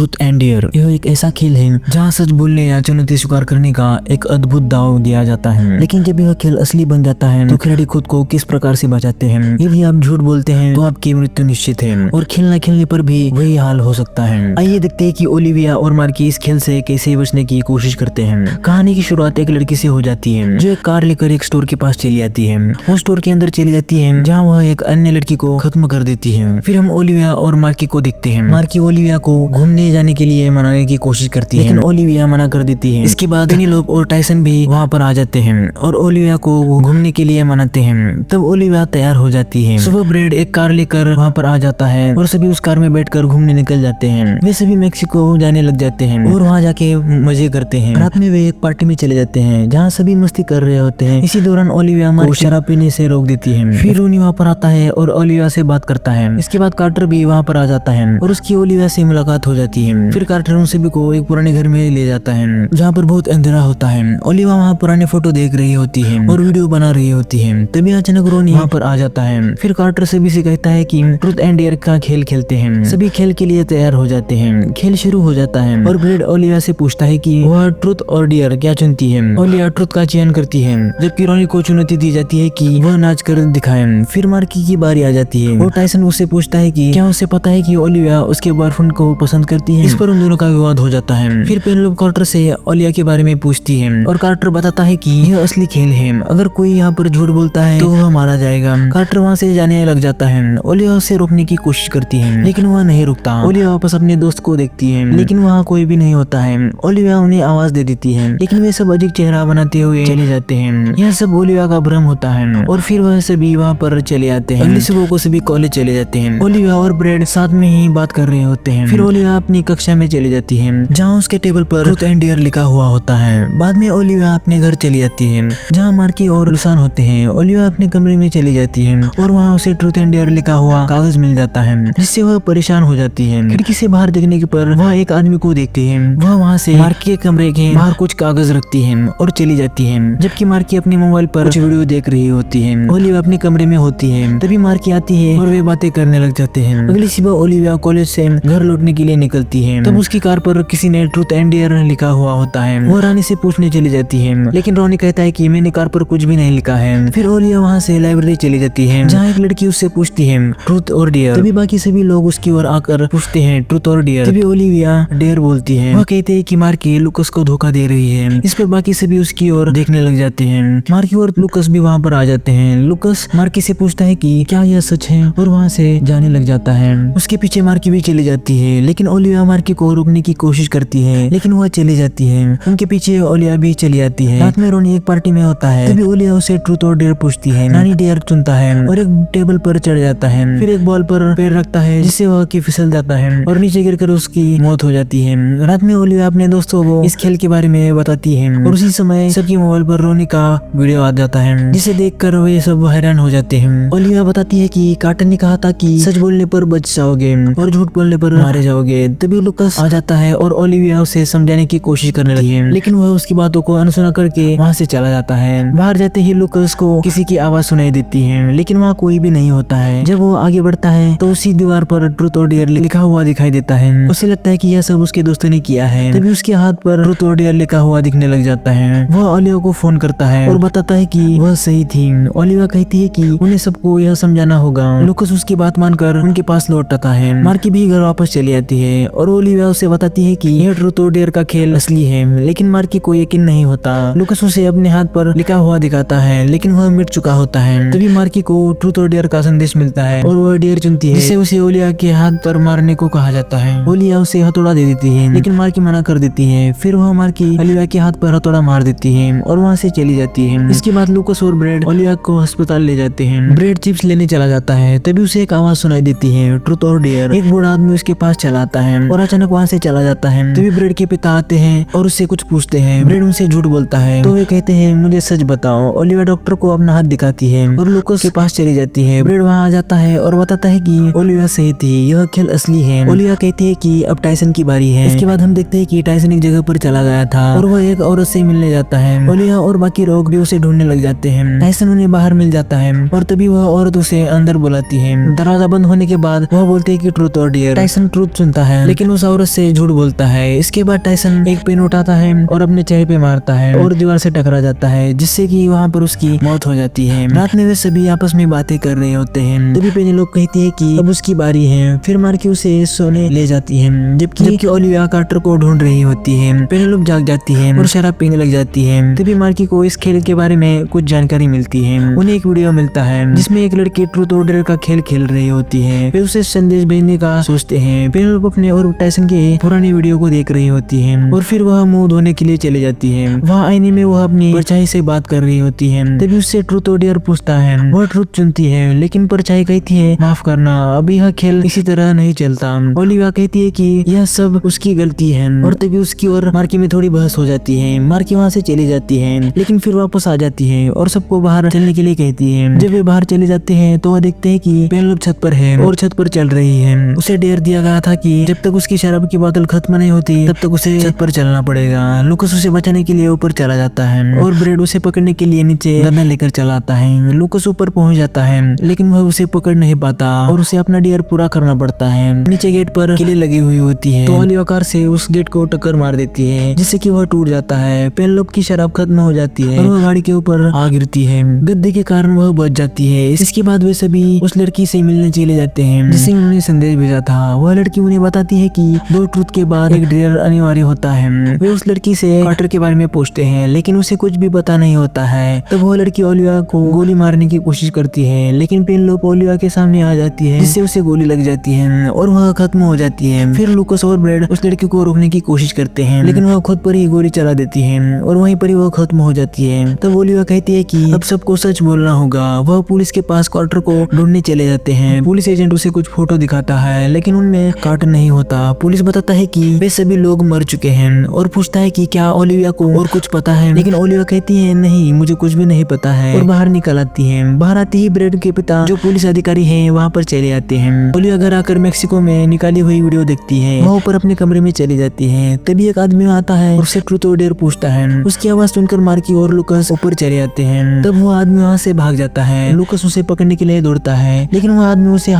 Truth and dare यह एक ऐसा खेल है जहाँ सच बोलने या चुनौती स्वीकार करने का एक अद्भुत दाव दिया जाता है। लेकिन जब यह खेल असली बन जाता है तो खिलाड़ी खुद को किस प्रकार से बचाते हैं। यदि आप झूठ बोलते हैं तो आपकी मृत्यु निश्चित है और खेलना खेलने पर भी वही हाल हो सकता है। आइए देखते हैं कि ओलिविया और मार्की इस खेल से कैसे बचने की कोशिश करते हैं। कहानी की शुरुआत एक लड़की से हो जाती है जो एक कार लेकर एक स्टोर के पास चली जाती है। वो स्टोर के अंदर चली जाती है जहाँ वह एक अन्य लड़की को खत्म कर देती है। फिर हम ओलिविया और मार्की को देखते हैं। मार्की ओलिविया को घूमने जाने के लिए मनाने की कोशिश करती है लेकिन ओलिविया मना कर देती है। इसके बाद पेनीलोप और टाइसन भी वहाँ पर आ जाते हैं और ओलिविया को घूमने के लिए मनाते हैं। तब ओलिविया तैयार हो जाती है। सुबह ब्रेड एक कार लेकर वहाँ पर आ जाता है और सभी उस कार में बैठकर घूमने निकल जाते हैं। वे सभी मेक्सिको जाने लग जाते हैं और वहाँ जाके मजे करते हैं। रात में वे एक पार्टी में चले जाते हैं जहाँ सभी मस्ती कर रहे होते हैं। इसी दौरान ओलिविया को शराब पीने से रोक देती है। फिर रोनी वहाँ पर आता है और ओलिविया से बात करता है। इसके बाद कार्टर भी वहाँ पर आ जाता है और उसकी ओलिविया से मुलाकात हो जाती है। फिर कार्टर उन सभी को एक पुराने घर में ले जाता है जहाँ पर बहुत अंधेरा होता है। ओलिविया वहाँ पुराने फोटो देख रही होती है और वीडियो बना रही होती है। तभी अचानक रोनी वहाँ पर आ जाता है। फिर कार्टर सभी से कहता है कि ट्रूथ एंड डेयर का खेल खेलते हैं। सभी खेल के लिए तैयार हो जाते हैं। खेल शुरू हो जाता है और ब्रेड ओलिविया से पूछता है कि वह ट्रूथ और डेयर क्या चुनती है। ओलिविया ट्रूथ का चयन करती है जबकि रोनी को चुनौती दी जाती है कि वह नाच कर दिखाए। फिर मार्की की बारी आ जाती है और टाइसन उससे पूछता है कि क्या उसे पता है कि ओलिविया उसके बॉयफ्रेंड को पसंद करती है। इस पर उन दोनों का विवाद हो जाता है। फिर पेनीलोप कार्टर से ओलिविया के बारे में पूछती है और कार्टर बताता है कि यह असली खेल है, अगर कोई यहाँ पर झूठ बोलता है तो वह मारा जाएगा। कार्टर वहाँ से जाने लग जाता है। ओलिविया उसे रोकने की कोशिश करती है लेकिन वह नहीं रुकता। ओलिविया वापस अपने दोस्त को देखती है लेकिन वहाँ कोई भी नहीं होता है। ओलिविया उन्हें आवाज दे देती है लेकिन वे सब अजीब चेहरा बनाते हुए चले जाते हैं। यह सब ओलिविया का भ्रम होता है और फिर वह सभी वहाँ पर चले आते हैं। अगली सुबह को सभी कॉलेज चले जाते हैं। ओलिविया और ब्रेड साथ में ही बात कर रहे होते हैं। फिर ओलिविया अपनी कक्षा में चली जाती है जहाँ उसके टेबल पर ट्रूथ एंड डेयर लिखा हुआ होता है। बाद में ओलिविया अपने घर चली जाती है जहाँ मार्की और लुसान होते हैं। ओलिविया अपने कमरे में चली जाती है और वहाँ उसे ट्रूथ एंड डेयर लिखा हुआ कागज मिल जाता है जिससे वह परेशान हो जाती है। खिड़की से बाहर देखने के पर वह एक आदमी को देखती है। वह वहाँ से मार्की के कमरे के बाहर कुछ कागज रखती है और चली जाती है जबकि मार्की अपने मोबाइल पर कुछ वीडियो देख रही होती है। ओलिविया अपने कमरे में होती है तभी मार्की आती है और वे बातें करने लग जाते हैं। अगली सुबह ओलिविया कॉलेज से घर लौटने के लिए निकलती है। तब उसकी कार पर किसी ने ट्रूथ एंड डेयर लिखा हुआ होता है। वो रानी से पूछने चली जाती है लेकिन रोनी कहता है कि मैंने कार पर कुछ भी नहीं लिखा है। फिर ओलिविया वहाँ से लाइब्रेरी चली जाती है जहाँ एक लड़की उससे पूछती है ट्रूथ और डेयर। तभी बाकी सभी लोग उसकी ओर आकर पूछते हैं ट्रूथ और डेयर। तभी ओलिविया डेयर बोलती है। वह कहते हैं कि मार्की लुकस को धोखा दे रही है। इस पर बाकी सभी उसकी ओर देखने लग जाते हैं। मार्की और लुकस भी वहाँ पर आ जाते हैं। लुकस मार्की से पूछता है कि क्या यह सच है और वहाँ से जाने लग जाता है। उसके पीछे मार्की भी चली जाती है लेकिन ओलिविया मार्की को रोकने की कोशिश करती है लेकिन वह चली जाती है। उनके पीछे ओलिविया भी चली जाती है। रात में रोनी एक पार्टी में होता है तभी ओलिविया उसे ट्रूथ और डेयर पूछती है। नानी डेयर चुनता है और एक टेबल पर चढ़ जाता है। फिर एक बॉल पर पैर रखता है जिससे वह फिसल जाता है और नीचे गिरकर उसकी मौत हो जाती है। रात में ओलिविया अपने दोस्तों को इस खेल के बारे में बताती है और उसी समय सबके मोबाइल पर रोनी का वीडियो आ जाता है जिसे देखकर वे सब हैरान हो जाते हैं। ओलिविया बताती है कि कार्टर ने कहा था कि सच बोलने पर बच जाओगे और झूठ बोलने पर मारे जाओगे। तभी लुकस आ जाता है और ओलिविया उसे समझाने की कोशिश करने लगी है लेकिन वह उसकी बातों को अनसुना करके वहाँ से चला जाता है। बाहर जाते ही लुकस को किसी की आवाज सुनाई देती है लेकिन वहाँ कोई भी नहीं होता है। जब वो आगे बढ़ता है तो उसी दीवार पर ट्रूथ और डेयर लिखा हुआ दिखाई देता है। उसे लगता है कि यह सब उसके दोस्तों ने किया है। तभी उसके हाथ पर ट्रूथ और डेयर लिखा हुआ दिखने लग जाता है। वह ओलिविया को फोन करता है और बताता है कि वह सही थी। ओलिविया कहती है कि उन्हें सबको यह समझाना होगा। लुकस उसकी बात मानकर उनके पास लौट आता है। मार्की भी घर वापस चली आती है और ओलिविया उसे बताती है कि यह ट्रूथ और डेयर का खेल असली है लेकिन मार्की को यकीन नहीं होता। लुकस उसे अपने हाथ पर लिखा हुआ दिखाता है लेकिन वह मिट चुका होता है। तभी मार्की को ट्रूथ और डेयर का संदेश मिलता है और वह डेयर चुनती है जिससे उसे ओलिविया के हाथ पर मारने को कहा जाता है। ओलिविया उसे हथौड़ा दे देती है लेकिन मार्की मना कर देती है। फिर वह मार्की ओलिविया के हाथ पर हथौड़ा मार देती है और वहाँ से चली जाती है। इसके बाद लुकस और ब्रेड ओलिविया को अस्पताल ले जाते हैं। ब्रेड चिप्स लेने चला जाता है तभी उसे एक आवाज सुनाई देती है ट्रूथ और डेयर। एक बूढ़ा आदमी उसके पास चला आता है और अचानक वहाँ से चला जाता है। तभी ब्रेड के पिता आते हैं और उससे कुछ पूछते हैं। ब्रेड उनसे झूठ बोलता है तो वे कहते हैं मुझे सच बताओ। ओलिविया डॉक्टर को अपना हाथ दिखाती है और लुकस के पास चली जाती है। ब्रेड वहाँ आ जाता है और बताता है कि ओलिविया सही थी, यह खेल असली है। ओलिविया कहती है कि अब टाइसन की बारी है। इसके बाद हम देखते हैं कि टाइसन एक जगह पर चला गया था और वह एक औरत से मिलने जाता है। ओलिविया और बाकी लोग भी उसे ढूंढने लग जाते हैं। टाइसन उन्हें बाहर मिल जाता है और तभी वह औरत उसे अंदर बुलाती है। दरवाजा बंद होने के बाद वह बोलते हैं कि ट्रूथ और डेयर। टाइसन ट्रूथ चुनता है लेकिन उस औरत से झूठ बोलता है। इसके बाद टाइसन एक पेन उठाता है और अपने चेहरे पे मारता है और दीवार से टकरा जाता है, जिससे कि वहाँ पर उसकी मौत हो जाती है। रात में वे सभी आपस में बातें कर रहे होते हैं, तभी पेनेलोप कहती है कि अब उसकी बारी है। फिर मार्की उसे सोने ले जाती है, जबकि ओलिविया कार्टर को ढूंढ रही होती है। पेनेलोप जाग जाती है और शराब पीने लग जाती है। तभी मार्की को इस खेल के बारे में कुछ जानकारी मिलती है। उन्हें एक वीडियो मिलता है जिसमें एक लड़की ट्रूथ और डेयर का खेल खेल रही होती है। वे उसे संदेश भेजने का सोचते हैं। पेनेलोप अपने और टाइसन के पुराने वीडियो को देख रही होती है और फिर वह मुंह धोने के लिए चली जाती है। वहाँ आईने में वह अपनी परछाई से बात कर रही होती है। तभी उससे ट्रूथ और डेयर पूछता है। वह ट्रूथ चुनती है, लेकिन परछाई कहती है माफ करना, अभी यह खेल इसी तरह नहीं चलता। ओलिविया कहती है कि यह सब उसकी गलती है और तभी उसकी और मार्की में थोड़ी बहस हो जाती है। मार्की वहाँ से चली जाती है, लेकिन फिर वापस आ जाती है और सबको बाहर चलने के लिए कहती है। जब वे बाहर चले जाते हैं तो वह देखते हैं कि पेनेलोप छत पर है और छत पर चल रही है। उसे डेयर दिया गया था कि जब तक उसकी शराब की बोतल खत्म नहीं होती तब तक उसे छत पर चलना पड़ेगा। लूकस उसे बचाने के लिए ऊपर चला जाता है और ब्रेड उसे पकड़ने के लिए नीचे गदा लेकर चला आता है। लूकस ऊपर पहुंच जाता है, लेकिन वह उसे पकड़ नहीं पाता और उसे अपना डेयर पूरा करना पड़ता है। नीचे गेट पर किले लगी हुई होती है, तो ओलिविया कार से उस गेट को टक्कर मार देती है, जिससे कि वह टूट जाता है। पेनेलोप की शराब खत्म हो जाती है और वह गाड़ी के ऊपर आ गिरती है। गद्दे के कारण वह बच जाती है। इसके बाद वे सभी उस लड़की से मिलने चले जाते हैं जिससे उन्होंने संदेश भेजा था। वह लड़की उन्हें बताती है कि 2 ट्रूथ के बाद एक डेयर अनिवार्य होता है। वे उस लड़की से कार्टर के बारे में पूछते हैं, लेकिन उसे कुछ भी पता नहीं होता है। तब वह लड़की ओलिविया को गोली मारने की कोशिश करती है, लेकिन पेनेलोप ओलिविया के सामने आ जाती है, जिससे उसे गोली लग जाती है और वह खत्म हो जाती है। फिर लूकस और ब्रेड उस लड़की को रोकने की कोशिश करते हैं, लेकिन वह खुद पर ही गोली चला देती है और वहीं पर ही वह खत्म हो जाती है। तब ओलिविया कहती है कि अब सबको सच बोलना होगा। वह पुलिस के पास कार्टर को ढूंढने चले जाते हैं। पुलिस एजेंट उसे कुछ फोटो दिखाता है, लेकिन उनमें कार्टर नहीं होता। पुलिस बताता है कि वे सभी लोग मर चुके हैं और पूछता है कि क्या ओलिविया को और कुछ पता है, लेकिन ओलिविया कहती है नहीं, मुझे कुछ भी नहीं पता है और बाहर निकल आती है। बाहर आते ही ब्रेड के पिता जो पुलिस अधिकारी हैं वहाँ पर चले आते हैं। ओलिविया घर आकर मेक्सिको में निकाली हुई वीडियो देखती है। वह ऊपर अपने कमरे में चली जाती है। तभी एक आदमी आता है और उससे ट्रूथ और डेयर पूछता है। उसकी आवाज सुनकर मार्की और लूकस ऊपर चले आते हैं। तब वो आदमी वहाँ से भाग जाता है। लूकस उसे पकड़ने के लिए दौड़ता है, लेकिन वह आदमी उसके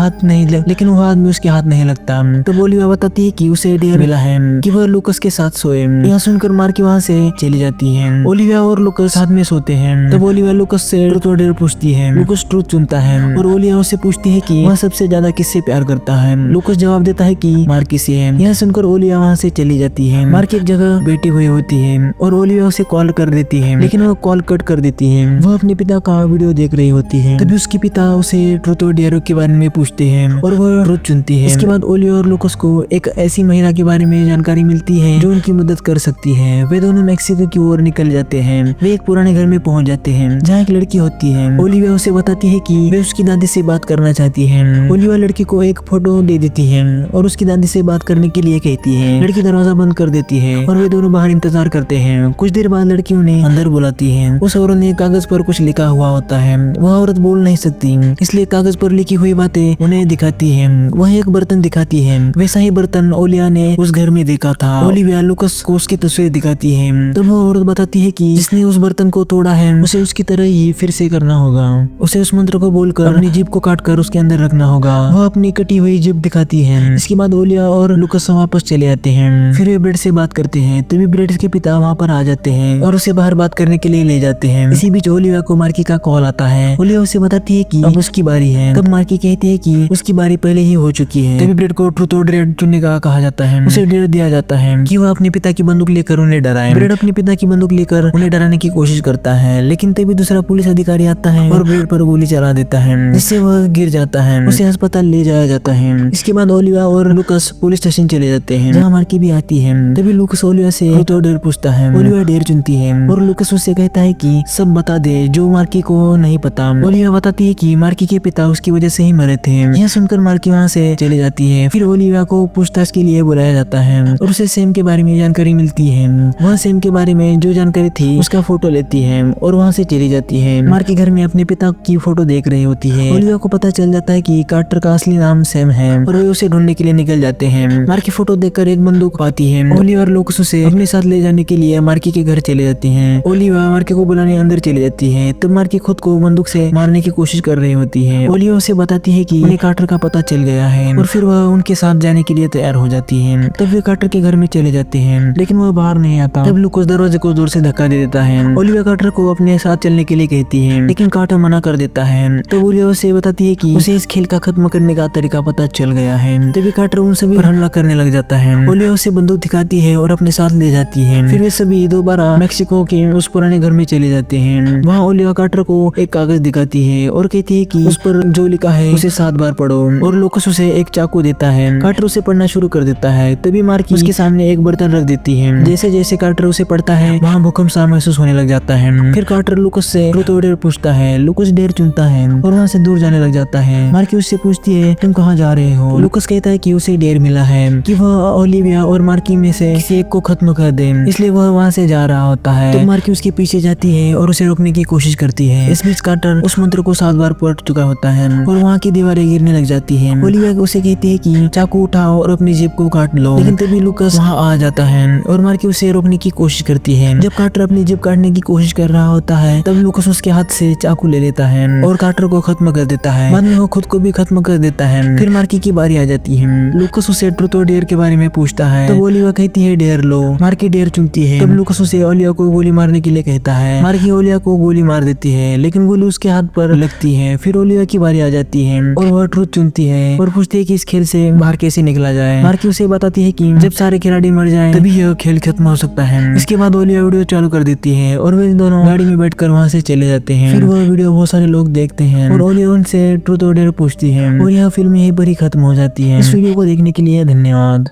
हाथ नहीं लगता। तब ओलिविया बताती है कि उसे डेयर मिला है कि वह लूकस के साथ सोए। यह सुनकर मार्की वहाँ से चली जाती है। ओलिविया और लूकस साथ में सोते हैं। तब ओलिविया लूकस से ट्रूथ और डेयर पूछती है। लूकस ट्रूथ चुनता है और ओलिविया उससे पूछती है कि वह सबसे ज्यादा किससे प्यार करता है। लूकस जवाब देता है कि मार्की से है। यह सुनकर ओलिविया वहाँ से चली जाती है। मार्की एक जगह बैठी हुई होती है और ओलिविया उसे कॉल कर देती है, लेकिन वह कॉल कट कर देती है। वह अपने पिता का वीडियो देख रही होती है। तभी उसके पिता उसे ट्रूथ और डेयर के बारे में पूछते हैं और वह ट्रूथ चुनती है। इसके बाद ओलिविया और लूकस को एक ऐसी महिला के बारे में जानकारी मिलती है जो उनकी मदद कर सकती है। वे दोनों मेक्सिको की ओर निकल जाते हैं। वे एक पुराने घर में पहुंच जाते हैं जहाँ एक लड़की होती है। ओलिविया उसे बताती है कि वे उसकी दादी से बात करना चाहती है। ओलिविया लड़की को एक फोटो दे देती है और उसकी दादी से बात करने के लिए कहती है। लड़की दरवाजा बंद कर देती है और वे दोनों बाहर इंतजार करते हैं। कुछ देर बाद लड़की उन्हें अंदर बुलाती है। उस औरत ने कागज पर कुछ लिखा हुआ होता है। वह औरत बोल नहीं सकती, इसलिए कागज पर लिखी हुई बातें उन्हें दिखाती है। वह एक बर्तन दिखाती है, वैसा ही बर्तन ओलिविया ने उस घर में देखा था। ओलिविया लूकस को उसकी तस्वीर दिखाती है। तब वह औरत बताती है कि जिसने उस बर्तन को तोड़ा है उसे उसकी तरह ही फिर से करना होगा। उसे उस मंत्र को बोलकर अपनी जीभ को काटकर उसके अंदर रखना होगा। वह अपनी कटी हुई जीभ दिखाती है। इसके बाद ओलिविया और लूकस वापस चले आते हैं। फिर वे ब्रेड से बात करते हैं। तभी ब्रेड के पिता वहाँ पर आ जाते हैं और उसे बाहर बात करने के लिए ले जाते हैं। इसी बीच ओलिविया को मार्की का कॉल आता है। ओलिविया उसे बताती है कि अब उसकी बारी है। तब मार्की कहती है कि उसकी बारी पहले ही हो चुकी है। तभी ब्रेड को ट्रूथ और डेयर चुनने का कहा जाता है। उसे डेयर दिया जाता है कि वह अपने पिता की बंदूक लेकर उन्हें डराए। ब्रेड अपने पिता की बंदूक लेकर उन्हें डराने की कोशिश करता है, लेकिन तभी दूसरा पुलिस अधिकारी आता है और ब्रेड पर गोली चला देता है, जिससे वह गिर जाता है। उसे अस्पताल ले जाया जाता है। इसके बाद ओलिविया और लूकस पुलिस स्टेशन चले जाते हैं जहाँ मार्की भी आती है। तभी लूकस ओलिविया से ट्रूथ और डेयर पूछता है। ओलिविया डेयर चुनती है और लूकस उससे कहता है कि सब बता दे जो मार्की को नहीं पता। ओलिविया बताती है कि मार्की के पिता उसकी वजह से ही मरे थे। यह सुनकर मार्की वहाँ से चली जाती है। फिर ओलिविया को पूछताछ के लिए बुलाया जाता है और उसे सैम के बारे में जानकारी मिलती है। वह सैम के बारे में जो जानकारी थी उसका फोटो लेती है और वहाँ से चली जाती है। मार्की घर में अपने पिता की फोटो देख रही होती है। ओलिविया को पता चल जाता है कि कार्टर का असली नाम सैम है और वे उसे ढूंढने के लिए निकल जाते हैं। मार्की फोटो देखकर एक बंदूक पाती है। ओलिविया और लूकस उसे अपने साथ ले जाने के लिए मार्की के घर चले जाते हैं। ओलिविया मार्की को बुलाने अंदर चली जाती है। तब मार्की खुद को बंदूक से मारने की कोशिश कर रही होती है। ओलिविया उसे बताती है कि उन्हें कार्टर का पता चल गया है और फिर वह उनके साथ जाने के लिए तैयार हो जाती है। तब वे कार्टर के घर में चले जाते हैं, लेकिन वह बाहर नहीं आता। तब लूकास दरवाजे को जोर से धक्का दे देता है। ओलिविया कार्टर को अपने साथ चलने के लिए कहती है, लेकिन कार्टर मना कर देता है। तो ओलिविया उसे बताती है कि उसे इस खेल का खत्म करने का तरीका पता चल गया है। तभी कार्टर उन सभी पर हमला करने लग जाता है। ओलिविया उसे बंदूक दिखाती है और अपने साथ ले जाती है। फिर वे सभी दोबारा मेक्सिको के उस पुराने घर में चले जाते हैं। वहाँ ओलिविया कार्टर को एक कागज दिखाती है और कहती है कि उस पर जो लिखा है उसे 7 बार पढ़ो, और लूकास उसे एक चाकू देता है। कार्टर उसे पढ़ना शुरू कर देता है। तभी मार्की उसके सामने एक बर्तन रख देती है। जैसे जैसे कार्टर उसे पढ़ता है वहाँ भूकंप सा महसूस होने लग जाता है। फिर कार्टर लूकास से ट्रूथ और डेयर पूछता है। लूकास डेयर चुनता है और वहाँ से दूर जाने लग जाता है। मार्की उससे पूछती है, तुम कहाँ जा रहे हो? लूकास कहता है कि उसे डेयर मिला है कि वह ओलिविया और मार्की में से किसी एक को खत्म कर दे, इसलिए वह वहाँ से जा रहा होता है। तो मार्की उसके पीछे जाती है और उसे रोकने की कोशिश करती है। इस बीच कार्टर उस मंत्र को 7 बार पढ़ चुका होता है और वहाँ की दीवारें गिरने लग जाती है। ओलिविया उसे कहती है कि चाकू उठाओ और अपनी जेब को काट लो, लेकिन तभी लूकास वहाँ आ जाता है और मार्की उसे रोकने की कोशिश करती है। जब कार्टर अपनी जेब काटने की कोशिश कर रहा होता है तब लूकास उसके हाथ से चाकू ले लेता है और कार्टर को खत्म कर देता है। बाद में वो खुद को भी खत्म कर देता है। फिर मार्की की बारी आ जाती है। लूकास उसे ट्रूथ और डेयर के बारे में पूछता है। तब ओलिविया कहती है डेयर लो। मार्की डेयर चुनती है। तब लूकास उसे ओलिविया को गोली मारने के लिए कहता है। मार्की ओलिविया को गोली मार देती है, लेकिन गोली उसके हाथ पर लगती है। फिर ओलिविया की बारी आ जाती है और वह ट्रूथ चुनती है और पूछती है कि इस खेल से बाहर कैसे निकला जाए। मार्की उसे बताती है कि जब सारे खिलाड़ी मर जाएं तभी यह खेल खत्म हो सकता है। इसके बाद ओलिविया वीडियो चालू कर देती है और वे दोनों गाड़ी में बैठकर वहाँ से चले जाते हैं। फिर वह वीडियो बहुत सारे लोग देखते हैं और ओलिविया उनसे ट्रूथ और डेयर पूछती है और यह फिल्म यहीं पर ही खत्म हो जाती है। इस वीडियो को देखने के लिए धन्यवाद।